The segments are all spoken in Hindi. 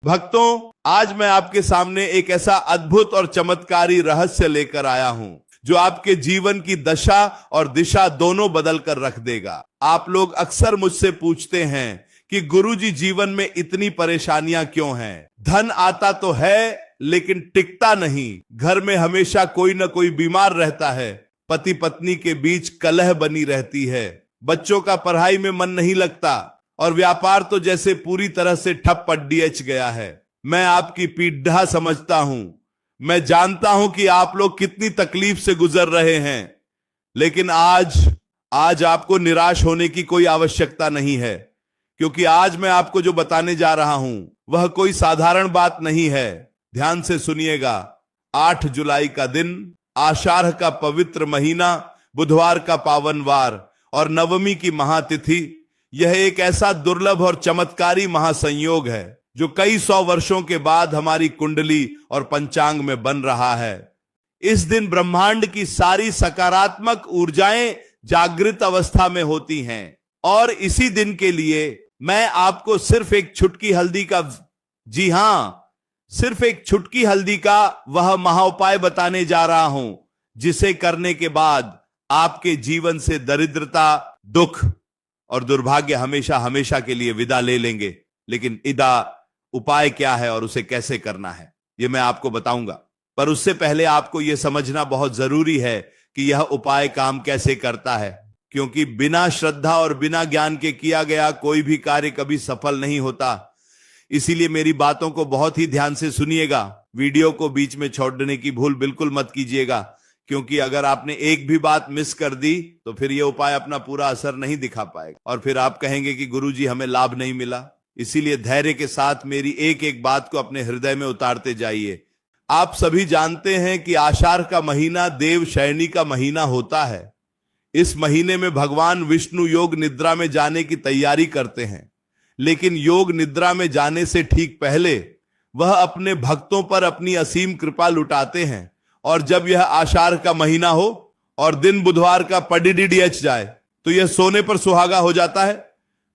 भक्तों, आज मैं आपके सामने एक ऐसा अद्भुत और चमत्कारी रहस्य लेकर आया हूं जो आपके जीवन की दशा और दिशा दोनों बदल कर रख देगा। आप लोग अक्सर मुझसे पूछते हैं कि गुरुजी, जीवन में इतनी परेशानियां क्यों हैं? धन आता तो है लेकिन टिकता नहीं, घर में हमेशा कोई ना कोई बीमार रहता है, पति पत्नी के बीच कलह बनी रहती है, बच्चों का पढ़ाई में मन नहीं लगता और व्यापार तो जैसे पूरी तरह से ठप पड़ गया है। मैं आपकी पीड़ा समझता हूं, मैं जानता हूं कि आप लोग कितनी तकलीफ से गुजर रहे हैं, लेकिन आज आपको निराश होने की कोई आवश्यकता नहीं है, क्योंकि आज मैं आपको जो बताने जा रहा हूं वह कोई साधारण बात नहीं है। ध्यान से सुनिएगा। 8 जुलाई का दिन, आषाढ़ का पवित्र महीना, बुधवार का पावन वार और नवमी की महातिथि, यह एक ऐसा दुर्लभ और चमत्कारी महासंयोग है जो कई 100 वर्षों के बाद हमारी कुंडली और पंचांग में बन रहा है। इस दिन ब्रह्मांड की सारी सकारात्मक ऊर्जाएं जागृत अवस्था में होती हैं और इसी दिन के लिए मैं आपको सिर्फ एक चुटकी हल्दी का, जी हां, सिर्फ एक चुटकी हल्दी का वह महाउपाय बताने जा रहा हूं जिसे करने के बाद आपके जीवन से दरिद्रता, दुख और दुर्भाग्य हमेशा हमेशा के लिए विदा ले लेंगे। लेकिन इदा उपाय क्या है और उसे कैसे करना है, यह मैं आपको बताऊंगा। पर उससे पहले आपको यह समझना बहुत जरूरी है कि यह उपाय काम कैसे करता है, क्योंकि बिना श्रद्धा और बिना ज्ञान के किया गया कोई भी कार्य कभी सफल नहीं होता। इसीलिए मेरी बातों को बहुत ही ध्यान से सुनिएगा। वीडियो को बीच में छोड़ने की भूल बिल्कुल मत कीजिएगा, क्योंकि अगर आपने एक भी बात मिस कर दी तो फिर यह उपाय अपना पूरा असर नहीं दिखा पाएगा और फिर आप कहेंगे कि गुरुजी हमें लाभ नहीं मिला। इसीलिए धैर्य के साथ मेरी एक एक बात को अपने हृदय में उतारते जाइए। आप सभी जानते हैं कि आषाढ़ का महीना देव शयनी का महीना होता है। इस महीने में भगवान विष्णु योग निद्रा में जाने की तैयारी करते हैं, लेकिन योग निद्रा में जाने से ठीक पहले वह अपने भक्तों पर अपनी असीम कृपा लुटाते हैं। और जब यह आषाढ़ का महीना हो और दिन बुधवार का पडिडीडीएच जाए तो यह सोने पर सुहागा हो जाता है।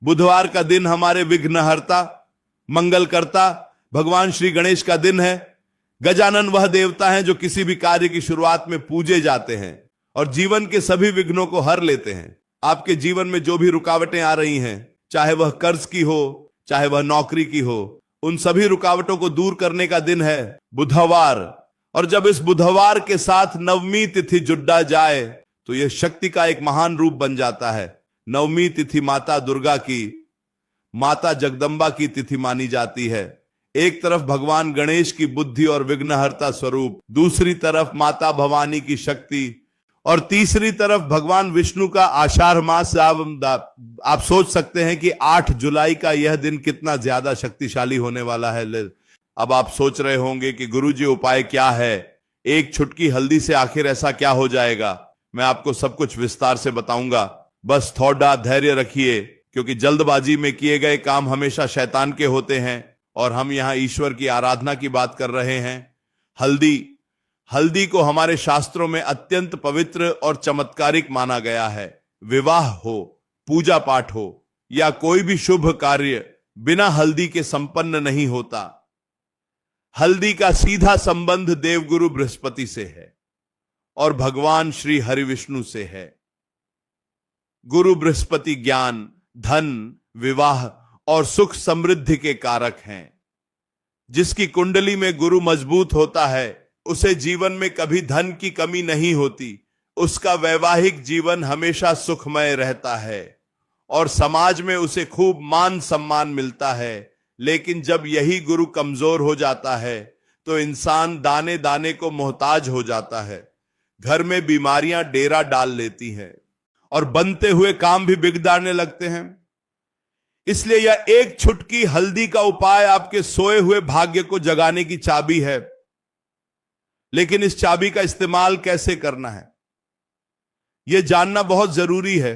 बुधवार का दिन हमारे विघ्नहर्ता, मंगलकर्ता भगवान श्री गणेश का दिन है। गजानन वह देवता हैं जो किसी भी कार्य की शुरुआत में पूजे जाते हैं और जीवन के सभी विघ्नों को हर लेते हैं। आपके जीवन में जो भी रुकावटें आ रही हैं, चाहे वह कर्ज की हो, चाहे वह नौकरी की हो, उन सभी रुकावटों को दूर करने का दिन है बुधवार। और जब इस बुधवार के साथ नवमी तिथि जुड़ा जाए तो यह शक्ति का एक महान रूप बन जाता है। नवमी तिथि माता दुर्गा की, माता जगदम्बा की तिथि मानी जाती है। एक तरफ भगवान गणेश की बुद्धि और विघ्नहर्ता स्वरूप, दूसरी तरफ माता भवानी की शक्ति और तीसरी तरफ भगवान विष्णु का आषाढ़ मास। आप सोच सकते हैं कि 8 जुलाई का यह दिन कितना ज्यादा शक्तिशाली होने वाला है। अब आप सोच रहे होंगे कि गुरुजी उपाय क्या है, एक चुटकी हल्दी से आखिर ऐसा क्या हो जाएगा? मैं आपको सब कुछ विस्तार से बताऊंगा, बस थोड़ा धैर्य रखिए, क्योंकि जल्दबाजी में किए गए काम हमेशा शैतान के होते हैं और हम यहां ईश्वर की आराधना की बात कर रहे हैं। हल्दी को हमारे शास्त्रों में अत्यंत पवित्र और चमत्कारिक माना गया है। विवाह हो, पूजा पाठ हो या कोई भी शुभ कार्य बिना हल्दी के संपन्न नहीं होता। हल्दी का सीधा संबंध देवगुरु बृहस्पति से है और भगवान श्री हरि विष्णु से है। गुरु बृहस्पति ज्ञान, धन, विवाह और सुख समृद्धि के कारक हैं। जिसकी कुंडली में गुरु मजबूत होता है उसे जीवन में कभी धन की कमी नहीं होती, उसका वैवाहिक जीवन हमेशा सुखमय रहता है और समाज में उसे खूब मान सम्मान मिलता है। लेकिन जब यही गुरु कमजोर हो जाता है तो इंसान दाने दाने को मोहताज हो जाता है। घर में बीमारियां डेरा डाल लेती हैं और बनते हुए काम भी बिगड़ने लगते हैं। इसलिए यह एक चुटकी हल्दी का उपाय आपके सोए हुए भाग्य को जगाने की चाबी है। लेकिन इस चाबी का इस्तेमाल कैसे करना है, यह जानना बहुत जरूरी है।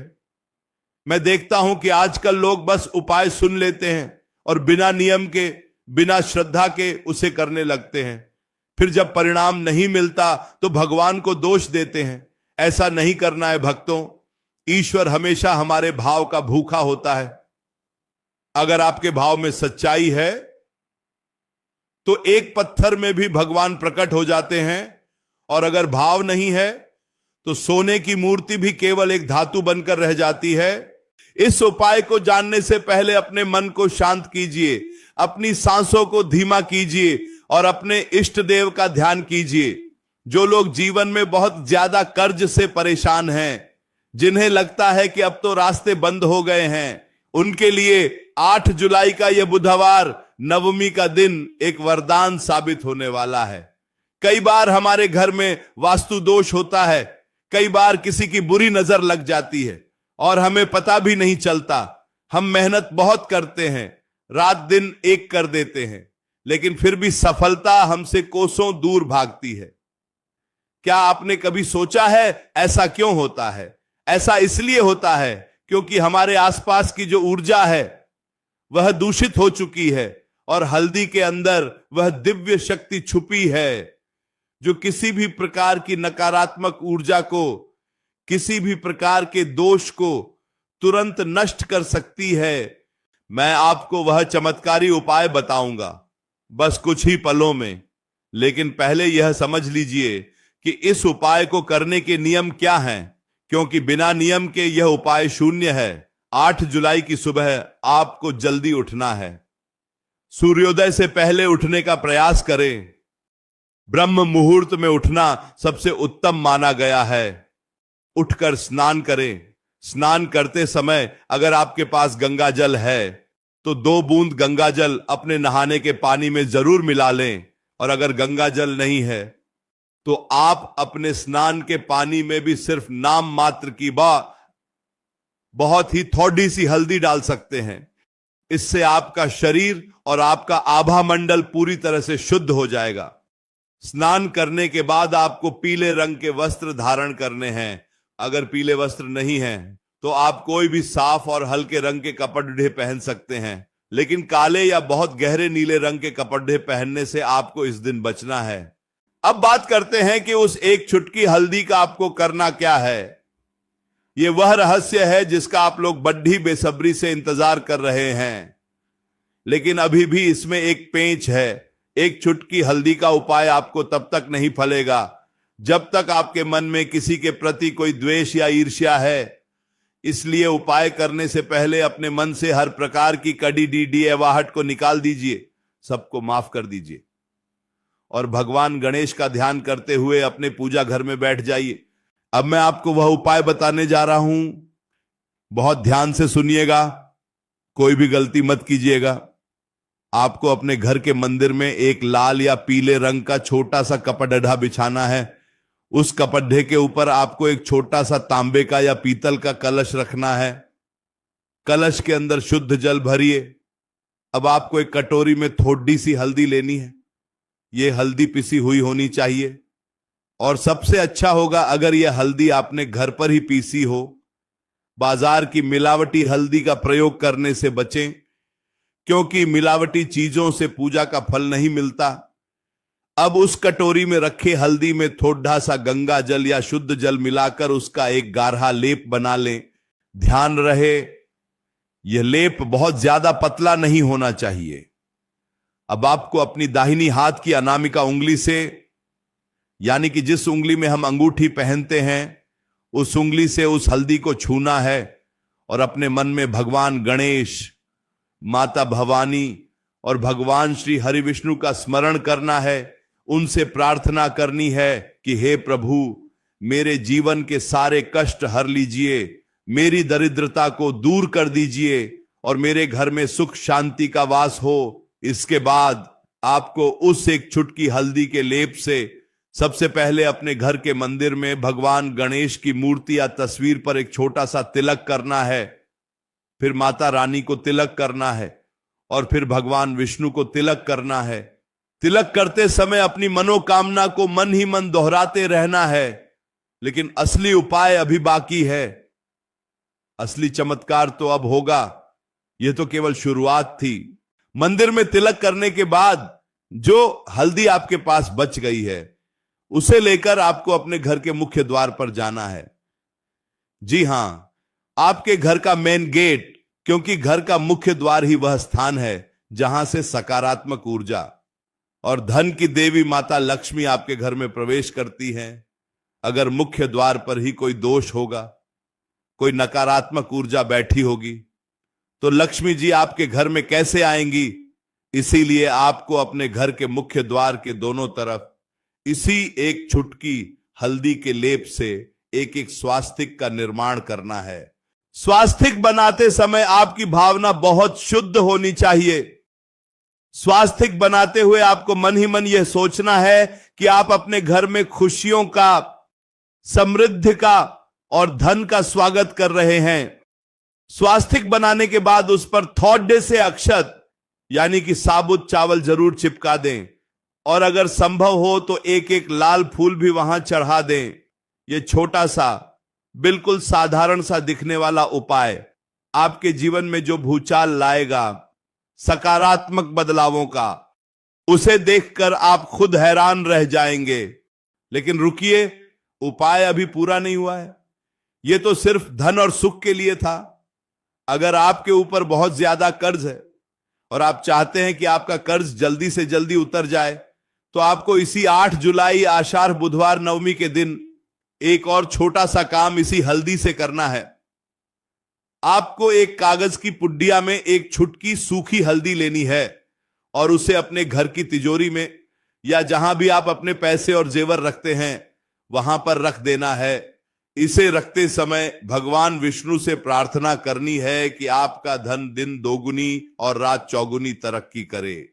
मैं देखता हूं कि आजकल लोग बस उपाय सुन लेते हैं और बिना नियम के, बिना श्रद्धा के उसे करने लगते हैं। फिर जब परिणाम नहीं मिलता तो भगवान को दोष देते हैं। ऐसा नहीं करना है भक्तों। ईश्वर हमेशा हमारे भाव का भूखा होता है। अगर आपके भाव में सच्चाई है तो एक पत्थर में भी भगवान प्रकट हो जाते हैं। और अगर भाव नहीं है तो सोने की मूर्ति भी केवल एक धातु बनकर रह जाती है। इस उपाय को जानने से पहले अपने मन को शांत कीजिए, अपनी सांसों को धीमा कीजिए और अपने इष्ट देव का ध्यान कीजिए। जो लोग जीवन में बहुत ज्यादा कर्ज से परेशान हैं, जिन्हें लगता है कि अब तो रास्ते बंद हो गए हैं, उनके लिए 8 जुलाई का यह बुधवार नवमी का दिन एक वरदान साबित होने वाला है। कई बार हमारे घर में वास्तु दोष होता है, कई बार किसी की बुरी नजर लग जाती है और हमें पता भी नहीं चलता। हम मेहनत बहुत करते हैं, रात दिन एक कर देते हैं, लेकिन फिर भी सफलता हमसे कोसों दूर भागती है। क्या आपने कभी सोचा है ऐसा क्यों होता है? ऐसा इसलिए होता है क्योंकि हमारे आसपास की जो ऊर्जा है वह दूषित हो चुकी है और हल्दी के अंदर वह दिव्य शक्ति छुपी है जो किसी भी प्रकार की नकारात्मक ऊर्जा को, किसी भी प्रकार के दोष को तुरंत नष्ट कर सकती है। मैं आपको वह चमत्कारी उपाय बताऊंगा बस कुछ ही पलों में, लेकिन पहले यह समझ लीजिए कि इस उपाय को करने के नियम क्या हैं, क्योंकि बिना नियम के यह उपाय शून्य है। 8 जुलाई की सुबह आपको जल्दी उठना है। सूर्योदय से पहले उठने का प्रयास करें। ब्रह्म मुहूर्त में उठना सबसे उत्तम माना गया है। उठकर स्नान करें। स्नान करते समय अगर आपके पास गंगा जल है तो 2 बूंद गंगा जल अपने नहाने के पानी में जरूर मिला लें, और अगर गंगा जल नहीं है तो आप अपने स्नान के पानी में भी सिर्फ नाम मात्र की बहुत ही थोड़ी सी हल्दी डाल सकते हैं। इससे आपका शरीर और आपका आभा मंडल पूरी तरह से शुद्ध हो जाएगा। स्नान करने के बाद आपको पीले रंग के वस्त्र धारण करने हैं। अगर पीले वस्त्र नहीं हैं तो आप कोई भी साफ और हल्के रंग के कपड़े पहन सकते हैं, लेकिन काले या बहुत गहरे नीले रंग के कपड़े पहनने से आपको इस दिन बचना है। अब बात करते हैं कि उस एक चुटकी हल्दी का आपको करना क्या है। यह वह रहस्य है जिसका आप लोग बड़ी बेसब्री से इंतजार कर रहे हैं, लेकिन अभी भी इसमें एक पेंच है। एक चुटकी हल्दी का उपाय आपको तब तक नहीं फलेगा जब तक आपके मन में किसी के प्रति कोई द्वेष या ईर्ष्या है। इसलिए उपाय करने से पहले अपने मन से हर प्रकार की कड़ी डीडी एवाहट को निकाल दीजिए, सबको माफ कर दीजिए और भगवान गणेश का ध्यान करते हुए अपने पूजा घर में बैठ जाइए। अब मैं आपको वह उपाय बताने जा रहा हूं, बहुत ध्यान से सुनिएगा, कोई भी गलती मत कीजिएगा। आपको अपने घर के मंदिर में एक लाल या पीले रंग का छोटा सा कपड़ढ़ा बिछाना है। उस कपड़े के ऊपर आपको एक छोटा सा तांबे का या पीतल का कलश रखना है। कलश के अंदर शुद्ध जल भरिए। अब आपको एक कटोरी में थोड़ी सी हल्दी लेनी है। यह हल्दी पिसी हुई होनी चाहिए और सबसे अच्छा होगा अगर यह हल्दी आपने घर पर ही पीसी हो। बाजार की मिलावटी हल्दी का प्रयोग करने से बचें, क्योंकि मिलावटी चीजों से पूजा का फल नहीं मिलता। अब उस कटोरी में रखे हल्दी में थोड़ा सा गंगा जल या शुद्ध जल मिलाकर उसका एक गाढ़ा लेप बना लें। ध्यान रहे यह लेप बहुत ज्यादा पतला नहीं होना चाहिए। अब आपको अपनी दाहिनी हाथ की अनामिका उंगली से, यानी कि जिस उंगली में हम अंगूठी पहनते हैं, उस उंगली से उस हल्दी को छूना है और अपने मन में भगवान गणेश, माता भवानी और भगवान श्री हरि विष्णु का स्मरण करना है। उनसे प्रार्थना करनी है कि हे प्रभु, मेरे जीवन के सारे कष्ट हर लीजिए, मेरी दरिद्रता को दूर कर दीजिए और मेरे घर में सुख शांति का वास हो। इसके बाद आपको उस एक चुटकी हल्दी के लेप से सबसे पहले अपने घर के मंदिर में भगवान गणेश की मूर्ति या तस्वीर पर एक छोटा सा तिलक करना है। फिर माता रानी को तिलक करना है और फिर भगवान विष्णु को तिलक करना है। तिलक करते समय अपनी मनोकामना को मन ही मन दोहराते रहना है। लेकिन असली उपाय अभी बाकी है। असली चमत्कार तो अब होगा। यह तो केवल शुरुआत थी। मंदिर में तिलक करने के बाद जो हल्दी आपके पास बच गई है उसे लेकर आपको अपने घर के मुख्य द्वार पर जाना है। जी हां, आपके घर का मेन गेट, क्योंकि घर का मुख्य द्वार ही वह स्थान है जहां से सकारात्मक ऊर्जा, और धन की देवी माता लक्ष्मी आपके घर में प्रवेश करती हैं। अगर मुख्य द्वार पर ही कोई दोष होगा, कोई नकारात्मक ऊर्जा बैठी होगी, तो लक्ष्मी जी आपके घर में कैसे आएंगी? इसीलिए आपको अपने घर के मुख्य द्वार के दोनों तरफ इसी एक चुटकी हल्दी के लेप से एक एक स्वास्तिक का निर्माण करना है। स्वास्तिक बनाते समय आपकी भावना बहुत शुद्ध होनी चाहिए। स्वास्तिक बनाते हुए आपको मन ही मन यह सोचना है कि आप अपने घर में खुशियों का, समृद्धि का और धन का स्वागत कर रहे हैं। स्वास्तिक बनाने के बाद उस पर थोड़े से अक्षत यानी कि साबुत चावल जरूर चिपका दें, और अगर संभव हो तो एक एक लाल फूल भी वहां चढ़ा दें। यह छोटा सा, बिल्कुल साधारण सा दिखने वाला उपाय आपके जीवन में जो भूचाल लाएगा, सकारात्मक बदलावों का, उसे देखकर आप खुद हैरान रह जाएंगे। लेकिन रुकिए, उपाय अभी पूरा नहीं हुआ है। यह तो सिर्फ धन और सुख के लिए था। अगर आपके ऊपर बहुत ज्यादा कर्ज है और आप चाहते हैं कि आपका कर्ज जल्दी से जल्दी उतर जाए, तो आपको इसी 8 जुलाई आषाढ़ बुधवार नवमी के दिन एक और छोटा सा काम इसी हल्दी से करना है। आपको एक कागज की पुड्डिया में एक छुटकी सूखी हल्दी लेनी है और उसे अपने घर की तिजोरी में या जहां भी आप अपने पैसे और जेवर रखते हैं वहां पर रख देना है। इसे रखते समय भगवान विष्णु से प्रार्थना करनी है कि आपका धन दिन दोगुनी और रात चौगुनी तरक्की करे।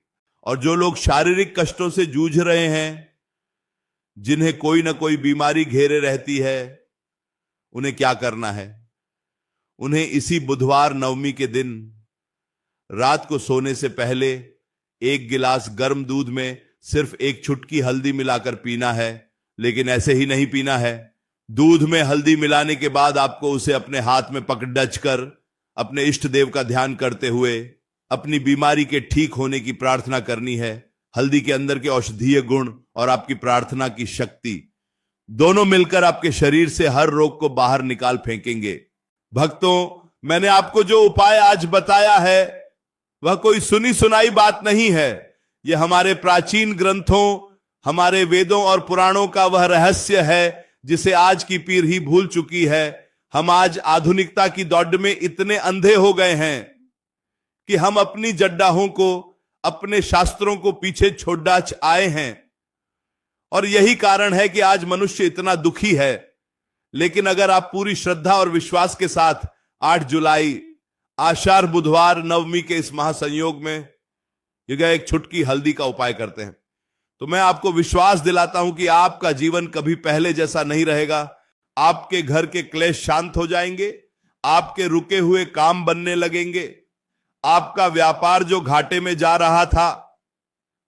और जो लोग शारीरिक कष्टों से जूझ रहे हैं, जिन्हें कोई ना कोई बीमारी घेरे रहती है, उन्हें क्या करना है? उन्हें इसी बुधवार नवमी के दिन रात को सोने से पहले एक गिलास गर्म दूध में सिर्फ एक चुटकी हल्दी मिलाकर पीना है। लेकिन ऐसे ही नहीं पीना है। दूध में हल्दी मिलाने के बाद आपको उसे अपने हाथ में पकड़ कर अपने इष्ट देव का ध्यान करते हुए अपनी बीमारी के ठीक होने की प्रार्थना करनी है। हल्दी के अंदर के औषधीय गुण और आपकी प्रार्थना की शक्ति दोनों मिलकर आपके शरीर से हर रोग को बाहर निकाल फेंकेंगे। भक्तों, मैंने आपको जो उपाय आज बताया है वह कोई सुनी सुनाई बात नहीं है। यह हमारे प्राचीन ग्रंथों, हमारे वेदों और पुराणों का वह रहस्य है जिसे आज की पीढ़ी ही भूल चुकी है। हम आज आधुनिकता की दौड़ में इतने अंधे हो गए हैं कि हम अपनी जड्डाहों को, अपने शास्त्रों को पीछे छोड़ आए हैं, और यही कारण है कि आज मनुष्य इतना दुखी है। लेकिन अगर आप पूरी श्रद्धा और विश्वास के साथ 8 जुलाई आषाढ़ बुधवार नवमी के इस महासंयोग में एक छुटकी हल्दी का उपाय करते हैं, तो मैं आपको विश्वास दिलाता हूं कि आपका जीवन कभी पहले जैसा नहीं रहेगा। आपके घर के क्लेश शांत हो जाएंगे, आपके रुके हुए काम बनने लगेंगे, आपका व्यापार जो घाटे में जा रहा था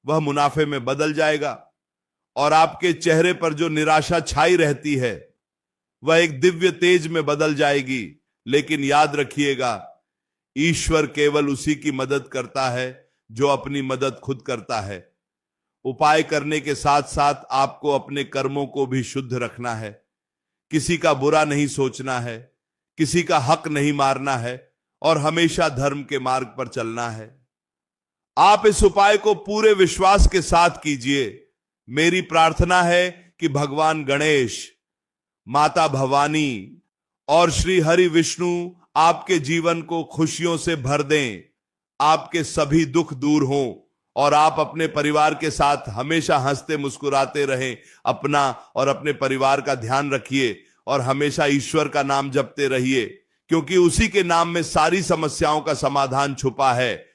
वह मुनाफे में बदल जाएगा, और आपके चेहरे पर जो निराशा छाई रहती है वह एक दिव्य तेज में बदल जाएगी। लेकिन याद रखिएगा, ईश्वर केवल उसी की मदद करता है जो अपनी मदद खुद करता है। उपाय करने के साथ साथ आपको अपने कर्मों को भी शुद्ध रखना है। किसी का बुरा नहीं सोचना है, किसी का हक नहीं मारना है, और हमेशा धर्म के मार्ग पर चलना है। आप इस उपाय को पूरे विश्वास के साथ कीजिए। मेरी प्रार्थना है कि भगवान गणेश, माता भवानी और श्री हरि विष्णु आपके जीवन को खुशियों से भर दें, आपके सभी दुख दूर हों और आप अपने परिवार के साथ हमेशा हंसते मुस्कुराते रहें। अपना और अपने परिवार का ध्यान रखिए और हमेशा ईश्वर का नाम जपते रहिए, क्योंकि उसी के नाम में सारी समस्याओं का समाधान छुपा है।